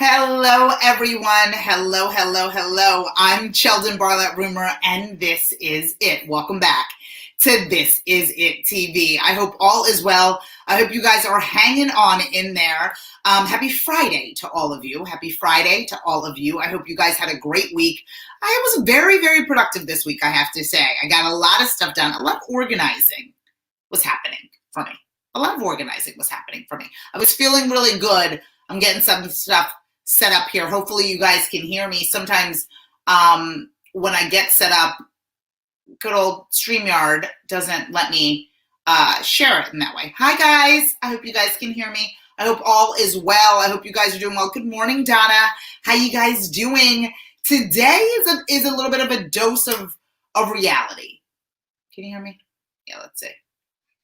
Hello, everyone. Hello, hello, hello. I'm Sheldon Barlett Rumor, and this is it. Welcome back to This Is It TV. I hope all is well. I hope you guys are hanging on in there. Happy Friday to all of you. Happy Friday to all of you. I hope you guys had a great week. I was very, very productive this week, I have to say. I got a lot of stuff done. A lot of organizing was happening for me. A lot of organizing was happening for me. I was feeling really good. I'm getting some stuff set up here. Hopefully you guys can hear me. Sometimes when I get set up, good old StreamYard doesn't let me share it in that way. Hi guys, I hope you guys can hear me. I hope all is well. I hope you guys are doing well. Good morning, Donna. How you guys doing? Today is a little bit of a dose of reality. Can you hear me? Yeah, let's see.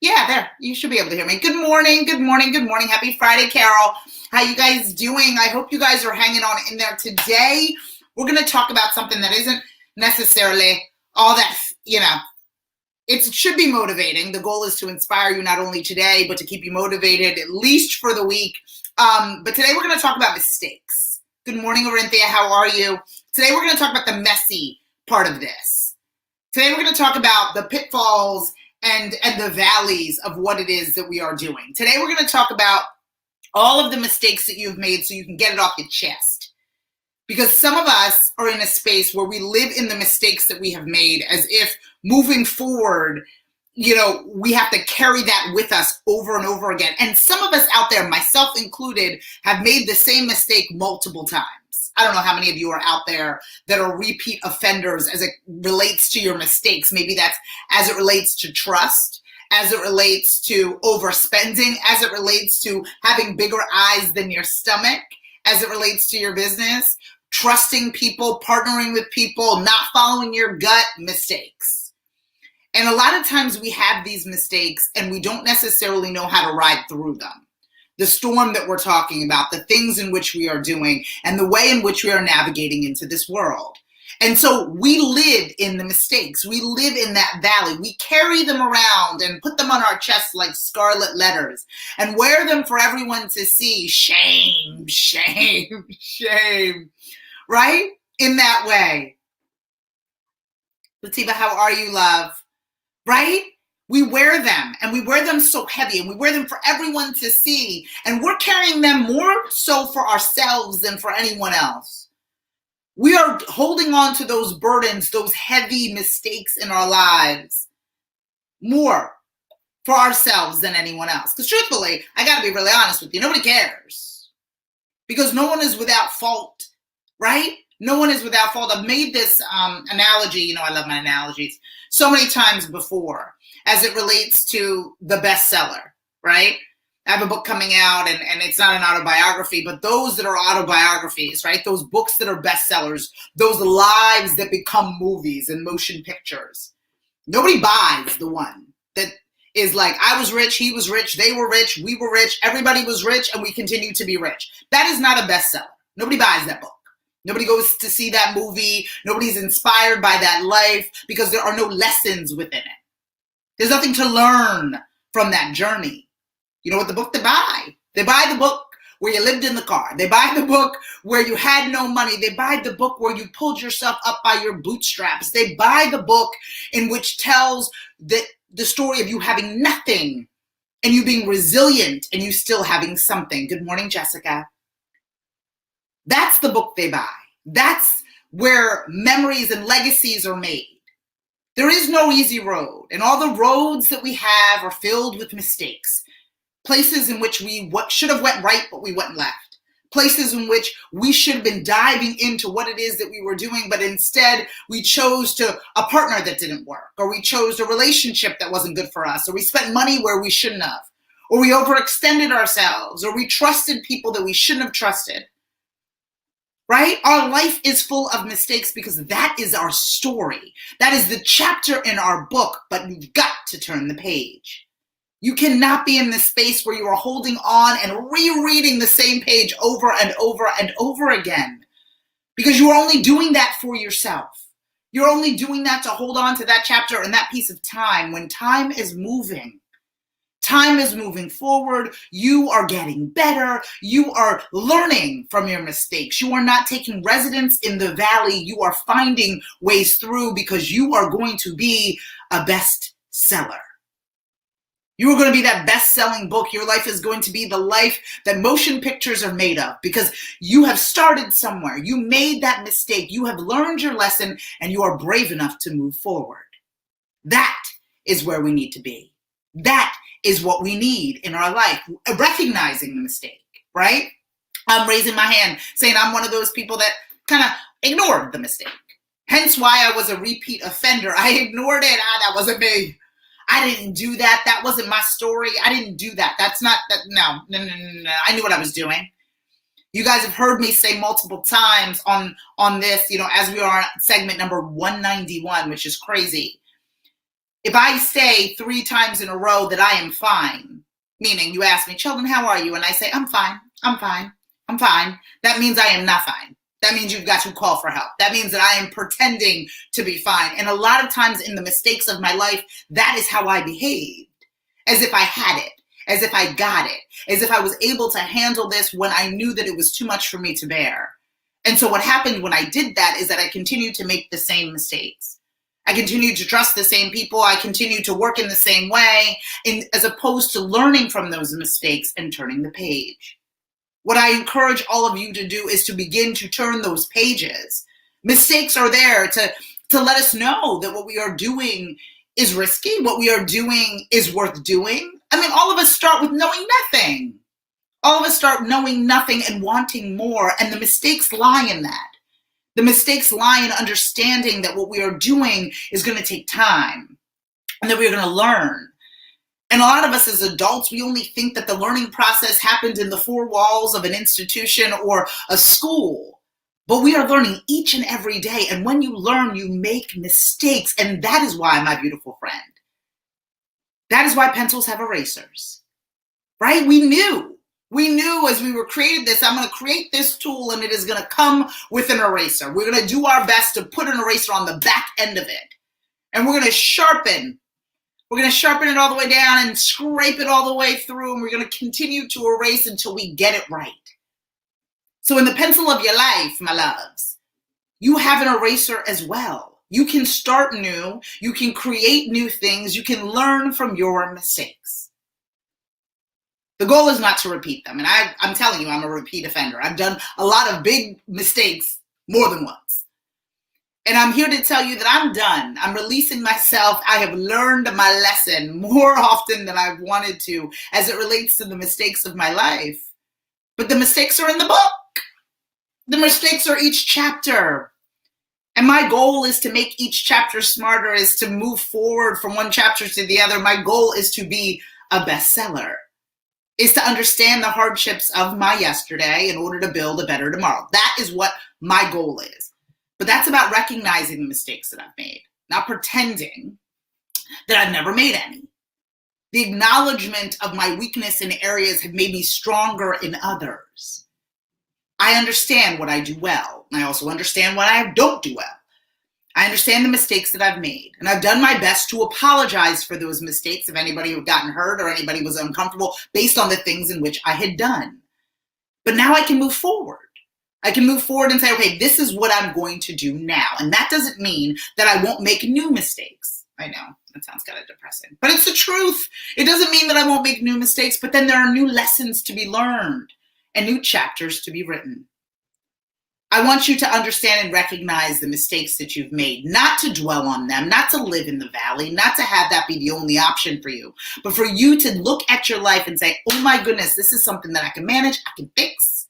Yeah, there. You should be able to hear me. Good morning, good morning, good morning. Happy Friday, Carol. How you guys doing? I hope you guys are hanging on in there. Today, we're going to talk about something that isn't necessarily all that, it should be motivating. The goal is to inspire you not only today, but to keep you motivated at least for the week. But today, we're going to talk about mistakes. Good morning, Orinthia. How are you? Today, we're going to talk about the messy part of this. Today, we're going to talk about the pitfalls and the valleys of what it is that we are doing. Today, we're going to talk about all of the mistakes that you've made so you can get it off your chest. Because some of us are in a space where we live in the mistakes that we have made as if moving forward, we have to carry that with us over and over again. And some of us out there, myself included, have made the same mistake multiple times. I don't know how many of you are out there that are repeat offenders as it relates to your mistakes. Maybe that's as it relates to trust, as it relates to overspending, as it relates to having bigger eyes than your stomach, as it relates to your business, trusting people, partnering with people, not following your gut, mistakes. And a lot of times we have these mistakes and we don't necessarily know how to ride through them. The storm that we're talking about, the things in which we are doing, and the way in which we are navigating into this world. And so we live in the mistakes. We live in that valley. We carry them around and put them on our chest like scarlet letters and wear them for everyone to see. Shame, shame, shame, right? In that way. Latifa, how are you, love? Right? We wear them, and we wear them so heavy, and we wear them for everyone to see, and we're carrying them more so for ourselves than for anyone else. We are holding on to those burdens, those heavy mistakes in our lives, more for ourselves than anyone else. Because truthfully, I got to be really honest with you, nobody cares. Because no one is without fault, right? No one is without fault. I've made this analogy, I love my analogies, so many times before, as it relates to the bestseller, right? I have a book coming out, and it's not an autobiography, but those that are autobiographies, right? Those books that are bestsellers, those lives that become movies and motion pictures. Nobody buys the one that is like, I was rich, he was rich, they were rich, we were rich, everybody was rich, and we continue to be rich. That is not a bestseller. Nobody buys that book. Nobody goes to see that movie. Nobody's inspired by that life because there are no lessons within it. There's nothing to learn from that journey. You know what the book they buy? They buy the book where you lived in the car. They buy the book where you had no money. They buy the book where you pulled yourself up by your bootstraps. They buy the book in which tells the story of you having nothing and you being resilient and you still having something. Good morning, Jessica. That's the book they buy. That's where memories and legacies are made. There is no easy road, and all the roads that we have are filled with mistakes. Places in which we should have went right, but we went left. Places in which we should have been diving into what it is that we were doing, but instead we chose a partner that didn't work, or we chose a relationship that wasn't good for us, or we spent money where we shouldn't have, or we overextended ourselves, or we trusted people that we shouldn't have trusted. Right? Our life is full of mistakes because that is our story. That is the chapter in our book, but you've got to turn the page. You cannot be in this space where you are holding on and rereading the same page over and over and over again because you are only doing that for yourself. You're only doing that to hold on to that chapter and that piece of time when time is moving. Time is moving forward. You are getting better. You are learning from your mistakes. You are not taking residence in the valley. You are finding ways through because you are going to be a bestseller. You are going to be that best-selling book. Your life is going to be the life that motion pictures are made of because you have started somewhere. You made that mistake. You have learned your lesson and you are brave enough to move forward. That is where we need to be. That is what we need in our life, recognizing the mistake, right? I'm raising my hand saying I'm one of those people that kind of ignored the mistake. Hence why I was a repeat offender. I ignored it. That wasn't me. I didn't do that. That wasn't my story. I didn't do that. That's not that. No. I knew what I was doing. You guys have heard me say multiple times on this, as we are on segment number 191, which is crazy. If I say 3 times in a row that I am fine, meaning you ask me, Sheldon, how are you? And I say, I'm fine, I'm fine, I'm fine. That means I am not fine. That means you've got to call for help. That means that I am pretending to be fine. And a lot of times in the mistakes of my life, that is how I behaved. As if I had it, as if I got it, as if I was able to handle this when I knew that it was too much for me to bear. And so what happened when I did that is that I continued to make the same mistakes. I continue to trust the same people. I continue to work in the same way, as opposed to learning from those mistakes and turning the page. What I encourage all of you to do is to begin to turn those pages. Mistakes are there to let us know that what we are doing is risky, what we are doing is worth doing. I mean, all of us start with knowing nothing. All of us start knowing nothing and wanting more, and the mistakes lie in that. The mistakes lie in understanding that what we are doing is going to take time and that we're going to learn. And a lot of us as adults, we only think that the learning process happened in the 4 walls of an institution or a school. But we are learning each and every day. And when you learn, you make mistakes. And that is why, my beautiful friend, that is why pencils have erasers, right? We knew as we were created this, I'm going to create this tool and it is going to come with an eraser. We're going to do our best to put an eraser on the back end of it. And we're going to sharpen. We're going to sharpen it all the way down and scrape it all the way through. And we're going to continue to erase until we get it right. So in the pencil of your life, my loves, you have an eraser as well. You can start new. You can create new things. You can learn from your mistakes. The goal is not to repeat them. And I'm telling you, I'm a repeat offender. I've done a lot of big mistakes more than once. And I'm here to tell you that I'm done. I'm releasing myself. I have learned my lesson more often than I've wanted to as it relates to the mistakes of my life. But the mistakes are in the book. The mistakes are each chapter. And my goal is to make each chapter smarter, is to move forward from one chapter to the other. My goal is to be a bestseller. Is to understand the hardships of my yesterday in order to build a better tomorrow. That is what my goal is. But that's about recognizing the mistakes that I've made, not pretending that I've never made any. The acknowledgement of my weakness in areas have made me stronger in others. I understand what I do well, and I also understand what I don't do well. I understand the mistakes that I've made, and I've done my best to apologize for those mistakes if anybody had gotten hurt or anybody was uncomfortable based on the things in which I had done. But now I can move forward. I can move forward and say, okay, this is what I'm going to do now. And that doesn't mean that I won't make new mistakes. I know, that sounds kind of depressing, but it's the truth. It doesn't mean that I won't make new mistakes, but then there are new lessons to be learned and new chapters to be written. I want you to understand and recognize the mistakes that you've made, not to dwell on them, not to live in the valley, not to have that be the only option for you, but for you to look at your life and say, oh my goodness, this is something that I can manage, I can fix.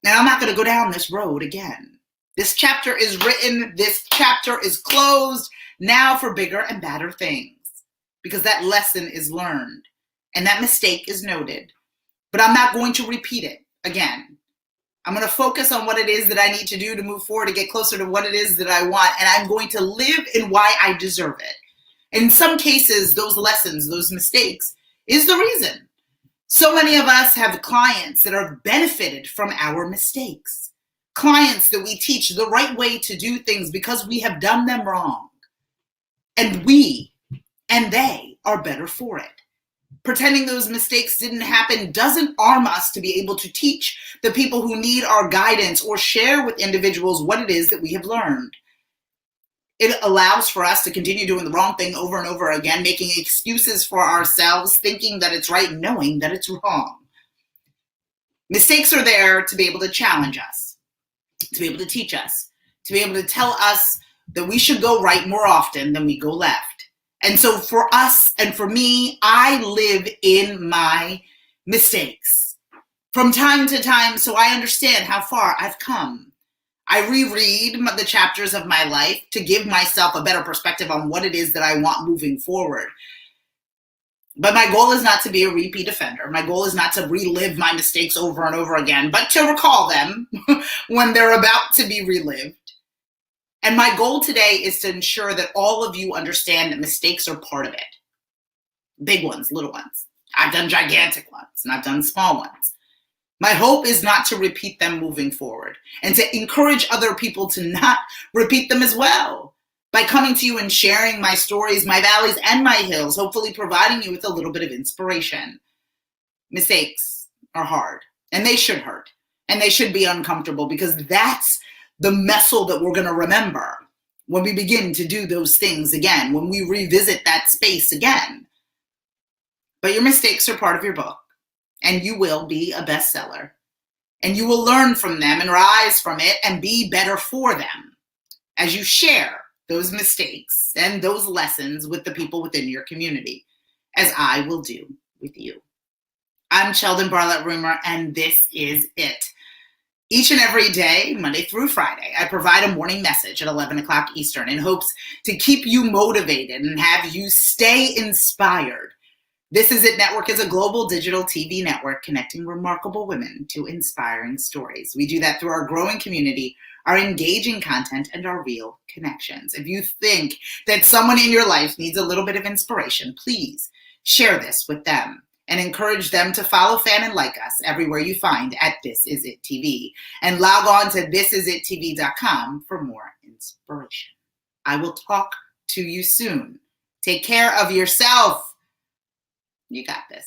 Now I'm not going to go down this road again. This chapter is written, this chapter is closed, now for bigger and badder things, because that lesson is learned and that mistake is noted, but I'm not going to repeat it again. I'm going to focus on what it is that I need to do to move forward, to get closer to what it is that I want. And I'm going to live in why I deserve it. In some cases, those lessons, those mistakes is the reason. So many of us have clients that are benefited from our mistakes. Clients that we teach the right way to do things because we have done them wrong. And we and they are better for it. Pretending those mistakes didn't happen doesn't arm us to be able to teach the people who need our guidance or share with individuals what it is that we have learned. It allows for us to continue doing the wrong thing over and over again, making excuses for ourselves, thinking that it's right, knowing that it's wrong. Mistakes are there to be able to challenge us, to be able to teach us, to be able to tell us that we should go right more often than we go left. And so for us and for me, I live in my mistakes from time to time so I understand how far I've come. I reread the chapters of my life to give myself a better perspective on what it is that I want moving forward. But my goal is not to be a repeat offender. My goal is not to relive my mistakes over and over again, but to recall them when they're about to be relived. And my goal today is to ensure that all of you understand that mistakes are part of it. Big ones, little ones. I've done gigantic ones and I've done small ones. My hope is not to repeat them moving forward and to encourage other people to not repeat them as well. By coming to you and sharing my stories, my valleys, and my hills, hopefully providing you with a little bit of inspiration. Mistakes are hard and they should hurt and they should be uncomfortable because that's the messel that we're going to remember when we begin to do those things again, when we revisit that space again. But your mistakes are part of your book, and you will be a bestseller, and you will learn from them and rise from it and be better for them as you share those mistakes and those lessons with the people within your community, as I will do with you. I'm Sheldon Barlett Rumor, and this is it. Each and every day, Monday through Friday, I provide a morning message at 11 o'clock Eastern in hopes to keep you motivated and have you stay inspired. This Is It Network is a global digital TV network connecting remarkable women to inspiring stories. We do that through our growing community, our engaging content, and our real connections. If you think that someone in your life needs a little bit of inspiration, please share this with them and encourage them to follow, fan, and like us everywhere you find at This Is It TV. And log on to thisisItTV.com for more inspiration. I will talk to you soon. Take care of yourself. You got this.